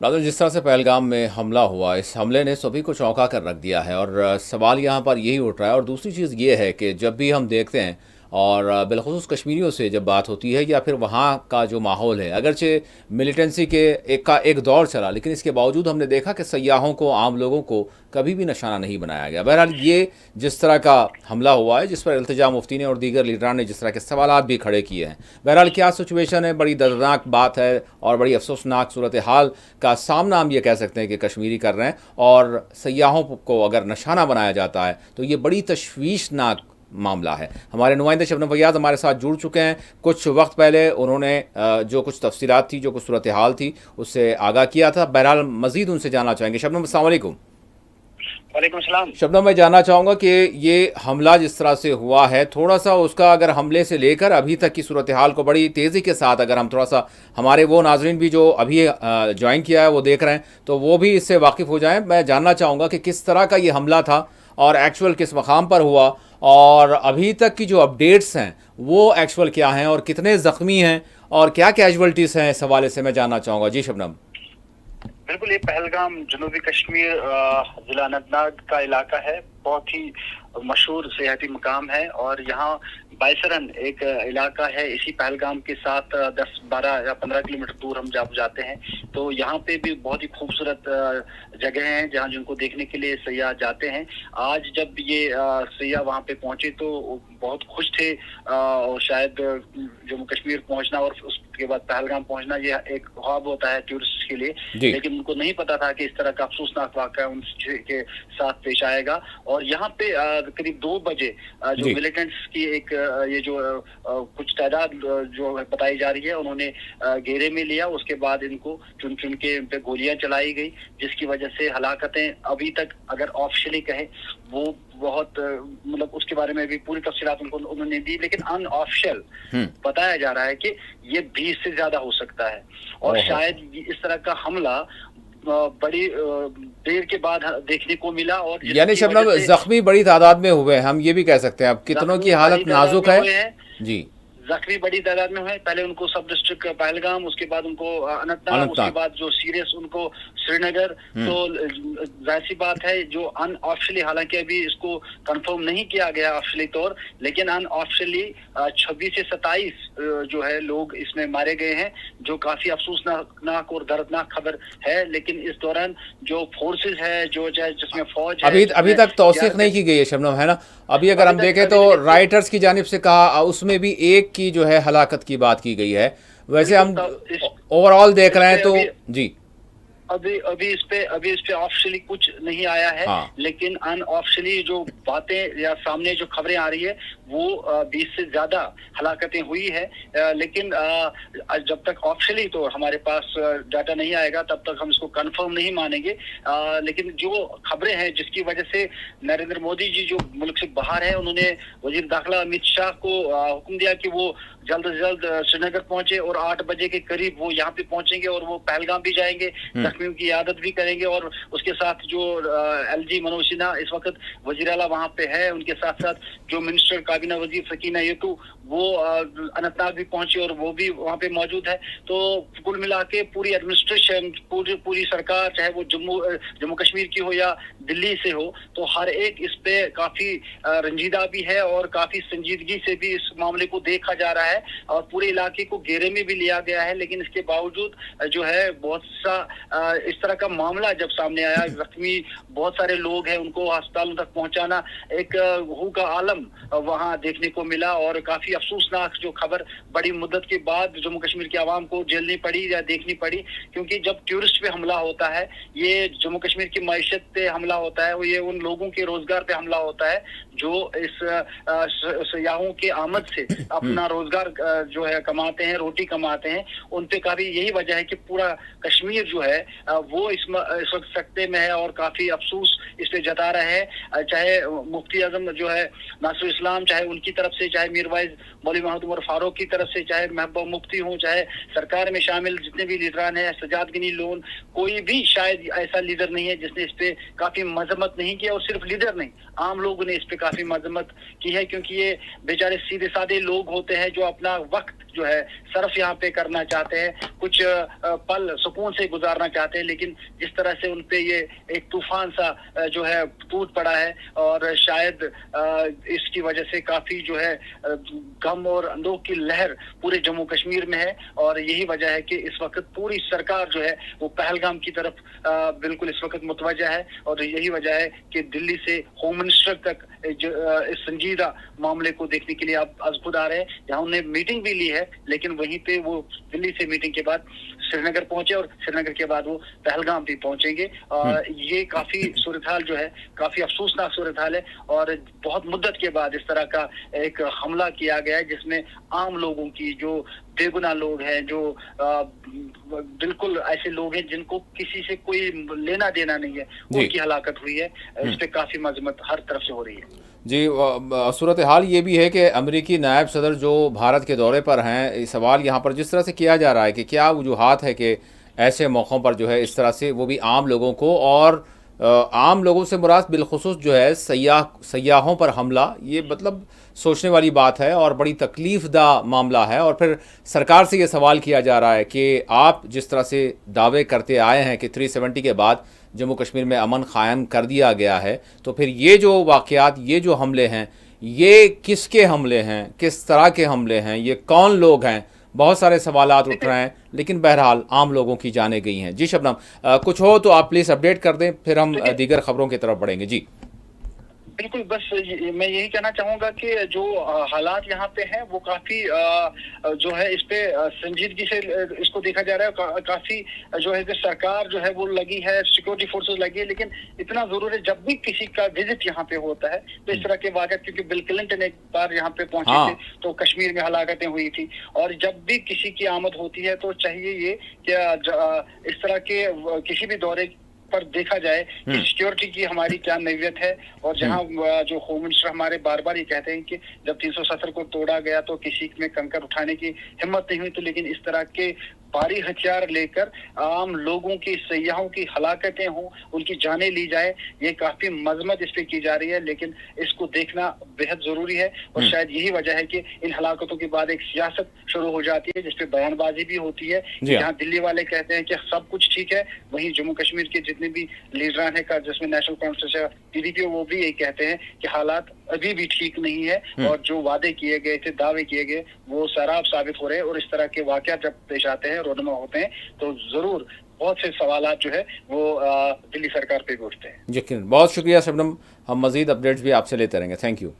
नाज़रीन, जिस तरह से पहलगाम में हमला हुआ, इस हमले ने सभी को चौंका कर रख दिया है। और सवाल यहाँ पर यही उठ रहा है। और दूसरी चीज़ ये है कि जब भी हम देखते हैं और बिलखुसूस कश्मीरियों से जब बात होती है या फिर वहाँ का जो माहौल है, अगरचे मिलिटेंसी के एक दौर चला, लेकिन इसके बावजूद हमने देखा कि सयाहों को, आम लोगों को कभी भी निशाना नहीं बनाया गया। बहरहाल ये जिस तरह का हमला हुआ है, जिस पर इल्तिजा मुफ्ती ने और दीगर लीडरान ने जिस तरह के सवालात भी खड़े किए हैं, बहरहाल क्या सिचुएशन है, बड़ी दर्दनाक बात है और बड़ी अफसोसनाक सूरत हाल का सामना हम ये कह सकते हैं कि कश्मीरी कर रहे हैं। और सयाहों को अगर निशाना बनाया जाता है तो ये बड़ी तशवीशनाक मामला है। हमारे नुमाइंदे शबनम फैयाज़ हमारे साथ जुड़ चुके हैं। कुछ वक्त पहले उन्होंने जो कुछ तफसीलात थी, जो कुछ सूरत हाल थी, उससे आगाह किया था। बहरहाल मज़ीद उनसे जानना चाहेंगे। शबनम, अस्सलाम वालेकुम। वालेकुम सलाम। शबनम, मैं जानना चाहूँगा कि ये हमला जिस तरह से हुआ है, थोड़ा सा उसका अगर हमले से लेकर अभी तक की सूरत हाल को बड़ी तेज़ी के साथ अगर हम थोड़ा सा, हमारे वो नाजरीन भी जो अभी ज्वाइन किया है वो देख रहे हैं, तो वो भी इससे वाकिफ़ हो जाएं। मैं जानना चाहूँगा कि किस तरह का ये हमला था और एक्चुअल किस मकाम पर हुआ, और अभी तक की जो अपडेट्स हैं वो एक्चुअल क्या हैं, और कितने ज़ख्मी हैं और क्या कैजुअल्टीज़ हैं, इस हवाले से मैं जानना चाहूँगा। जी शबनम। बिल्कुल, ये पहलगाम जनूबी कश्मीर जिला अनंतनाग का इलाका है। बहुत ही मशहूर सियाहती मकाम है और यहाँ बायसरन एक इलाका है, इसी पहलगाम के साथ 10, 12 या 15 किलोमीटर दूर हम जब जाते हैं तो यहाँ पे भी बहुत ही खूबसूरत जगह हैं जहाँ जिनको देखने के लिए सयाह जाते हैं। आज जब ये सयाह वहाँ पे पहुंचे तो बहुत खुश थे और शायद जम्मू कश्मीर पहुंचना और उसके बाद पहलगाम पहुंचना ये एक ख्वाब होता है टूरिस्ट के लिए, लेकिन उनको नहीं पता था कि इस तरह का अफसोसनाक वाक़या उनके साथ पेश आएगा। और यहाँ पे करीब 2 बजे जो मिलिटेंट्स की एक ये जो कुछ तादाद जो बताई जा रही है, उन्होंने घेरे में लिया। उसके बाद इनको चुन चुन के इन पे गोलियां चलाई गई, जिसकी वजह से हलाकतें अभी तक अगर ऑफिशियली कहे वो बहुत मतलब उसके बारे में भी पूरी तफसीलात उन्होंने दी, लेकिन अनऑफिशियल बताया जा रहा है कि ये 20 से ज्यादा हो सकता है। और शायद इस तरह का हमला बड़ी देर के बाद देखने को मिला। और यानी शबनम, जख्मी बड़ी तादाद में हुए हैं, हम ये भी कह सकते हैं। अब कितनों की हालत नाजुक है? जी। जख्मी बड़ी तादाद में हुए। पहले उनको सब डिस्ट्रिक्ट पहलगाम, उसके बाद उनको अनंतनाग, उसके बाद जो सीरियस उनको श्रीनगर। तो जाहिर सी बात है जो अनऑफिशियली, हालांकि अभी इसको कंफर्म नहीं किया गया ऑफिशियली तौर, लेकिन अनऑफिशियली 26 से 27 जो है लोग इसमें मारे गए हैं, जो काफी अफसोसनाक और दर्दनाक खबर है। लेकिन इस दौरान जो फोर्सेस है, जो जिसमें फौज है, अभी तक तौसीक नहीं की गई है शबनम, है ना? अभी अगर हम देखें तो राइटर्स की जानिब से कहा, उसमें भी एक की जो है हलाकत की बात की गई है। वैसे हम ओवरऑल देख रहे हैं तो जी, अभी इस पे ऑफिशियली कुछ नहीं आया है। लेकिन अनऑफिशियली जो बातें या सामने जो खबरें आ रही है वो 20 से ज्यादा हलाकतें हुई है। लेकिन जब तक ऑफिशियली तो हमारे पास डाटा नहीं आएगा तब तक हम इसको कंफर्म नहीं मानेंगे। लेकिन जो खबरें हैं जिसकी वजह से नरेंद्र मोदी जी जो मुल्क से बाहर है, उन्होंने वजीर दाखिला अमित शाह को हुक्म दिया कि वो जल्द से जल्द श्रीनगर पहुंचे और 8 बजे के करीब वो यहाँ पे पहुंचेंगे और वो पहलगाम भी जाएंगे, जख्मियों की इयादत भी करेंगे। और उसके साथ जो एलजी मनोज सिन्हा इस वक्त वजीर आला वहाँ पे है, उनके साथ साथ जो मिनिस्टर काबीना वजीर सकीना येतू वो अनंतनाग भी पहुंचे और वो भी वहाँ पे मौजूद है। तो कुल मिला के पूरी एडमिनिस्ट्रेशन, पूरी सरकार, चाहे वो जम्मू कश्मीर की हो या दिल्ली से हो, तो हर एक इस पे काफी रंजीदा भी है और काफी संजीदगी से भी इस मामले को देखा जा रहा है और पूरे इलाके को घेरे में भी लिया गया है। लेकिन इसके बावजूद जो है बहुत सा इस तरह का मामला जब सामने आया, जख्मी बहुत सारे लोग हैं, उनको अस्पतालों तक पहुंचाना, एक हू का आलम वहां देखने को मिला। और काफी अफसोसनाक जो खबर बड़ी मुद्दत के बाद जम्मू कश्मीर की आवाम को झेलनी पड़ी या देखनी पड़ी, क्योंकि जब टूरिस्ट पे हमला होता है, ये जम्मू कश्मीर की मईशत पे हमला होता है, ये उन लोगों के रोजगार पे हमला होता है जो इस सयाहों के आमद से अपना रोजगार जो है कमाते हैं, रोटी कमाते हैं। उन पे काफी यही वजह है कि पूरा कश्मीर जो है वो इस वक्त सकते में है और काफी अफसोस इस पे जता रहे हैं। चाहे मुफ्ती आजम जो है नासिर इस्लाम, चाहे उनकी तरफ से, चाहे मीरवाइज मौलवी मोहम्मद उमर फारूक की तरफ से, चाहे महबूब मुफ्ती हो, चाहे सरकार में शामिल जितने भी लीडरान हैं, सजाद गनी लोन, कोई भी शायद ऐसा लीडर नहीं है जिसने इस पे काफी मजम्मत नहीं की, और सिर्फ लीडर नहीं, आम लोगों ने इस पे काफी मजम्मत की है, क्योंकि ये बेचारे सीधे साधे लोग होते हैं जो अपना वक्त जो है सर्फ यहाँ पे करना चाहते हैं, कुछ पल सुकून से गुजारना चाहते हैं, लेकिन जिस तरह से उन पे ये एक तूफान सा जो है टूट पड़ा है, और शायद इसकी वजह से काफी जो है गम और अंदोख की लहर पूरे जम्मू कश्मीर में है, और यही वजह है कि इस वक्त पूरी सरकार जो है वो पहलगाम की तरफ बिल्कुल इस वक्त मुतवज्जा है, और यही वजह है कि दिल्ली से होम मिनिस्टर तक इस संजीदा मामले को देखने के लिए आप आज खुद आ रहे हैं, जहाँ उन्होंने मीटिंग भी ली है, लेकिन वहीं पे वो दिल्ली से मीटिंग के बाद श्रीनगर पहुंचे, और श्रीनगर के बाद वो पहलगाम भी पहुंचेंगे। ये काफी सूरत हाल जो है काफी अफसोसनाक सूरत हाल है, और बहुत मुद्दत के बाद इस तरह का एक हमला किया गया है, जिसमें आम लोगों की, जो बेगुनाह लोग हैं, जो बिल्कुल ऐसे लोग हैं जिनको किसी से कोई लेना देना नहीं है, उनकी हलाकत हुई है। इस पे काफी मजम्मत हर तरफ से हो रही है। जी, सूरत हाल ये भी है कि अमेरिकी नायब सदर जो भारत के दौरे पर हैं, सवाल यहाँ पर जिस तरह से किया जा रहा है कि क्या वजूहात है कि ऐसे मौक़ों पर जो है इस तरह से वो भी आम लोगों को, और आम लोगों से मुराद बिलखुसूस जो है सयाहों पर हमला, ये मतलब सोचने वाली बात है और बड़ी तकलीफ़दा मामला है। और फिर सरकार से ये सवाल किया जा रहा है कि आप जिस तरह से दावे करते आए हैं कि 370 के बाद जम्मू कश्मीर में अमन कायम कर दिया गया है, तो फिर ये जो वाक़यात, ये जो हमले हैं, ये किसके हमले हैं, किस तरह के हमले हैं, ये कौन लोग हैं, बहुत सारे सवालात उठ रहे हैं, लेकिन बहरहाल आम लोगों की जानें गई हैं। जी शबनम, कुछ हो तो आप प्लीज़ अपडेट कर दें, फिर हम दीगर खबरों की तरफ बढ़ेंगे। जी बिल्कुल, बस मैं यही कहना चाहूंगा कि जो हालात यहाँ पे हैं वो काफी जो है इस पे संजीदगी से इसको देखा जा रहा है। काफी जो है कि सरकार जो है वो लगी है, सिक्योरिटी फोर्सेस लगी है, लेकिन इतना जरूर है जब भी किसी का विजिट यहाँ पे होता है तो इस तरह के वाक़यात, क्योंकि बिल क्लिंटन एक बार यहाँ पे पहुंचे थे तो कश्मीर में हलाकतें हुई थी, और जब भी किसी की आमद होती है तो चाहिए ये कि इस तरह के किसी भी दौरे पर देखा जाए कि सिक्योरिटी की हमारी क्या नैयत है। और जहां जो होम मिनिस्टर हमारे बार बार ये कहते हैं कि जब 370 को तोड़ा गया तो किसी में कंकर उठाने की हिम्मत नहीं हुई, तो लेकिन इस तरह के भारी हथियार लेकर आम लोगों की, सयाहों की हलाकतें हों, उनकी जानें ली जाए, ये काफी मजम्मत इस पे की जा रही है, लेकिन इसको देखना बेहद जरूरी है। और शायद यही वजह है कि इन हलाकतों के बाद एक सियासत शुरू हो जाती है जिसपे बयानबाजी भी होती है। जहाँ दिल्ली वाले कहते हैं कि सब कुछ ठीक है, वहीं जम्मू कश्मीर के जितने भी लीडरान है का, जिसमें नेशनल कॉन्फ्रेंस है, PDP, वो भी यही कहते हैं कि हालात अभी भी ठीक नहीं है, और जो वादे किए गए थे, दावे किए गए, वो सराब साबित हो रहे हैं। और इस तरह के वाक़यात जब पेश आते हैं, रोनमा होते हैं, तो जरूर बहुत से सवालात जो है वो दिल्ली सरकार पे भी उठते हैं। यकीन, बहुत शुक्रिया शबनम, हम मजीद अपडेट्स भी आपसे लेते रहेंगे। Thank you.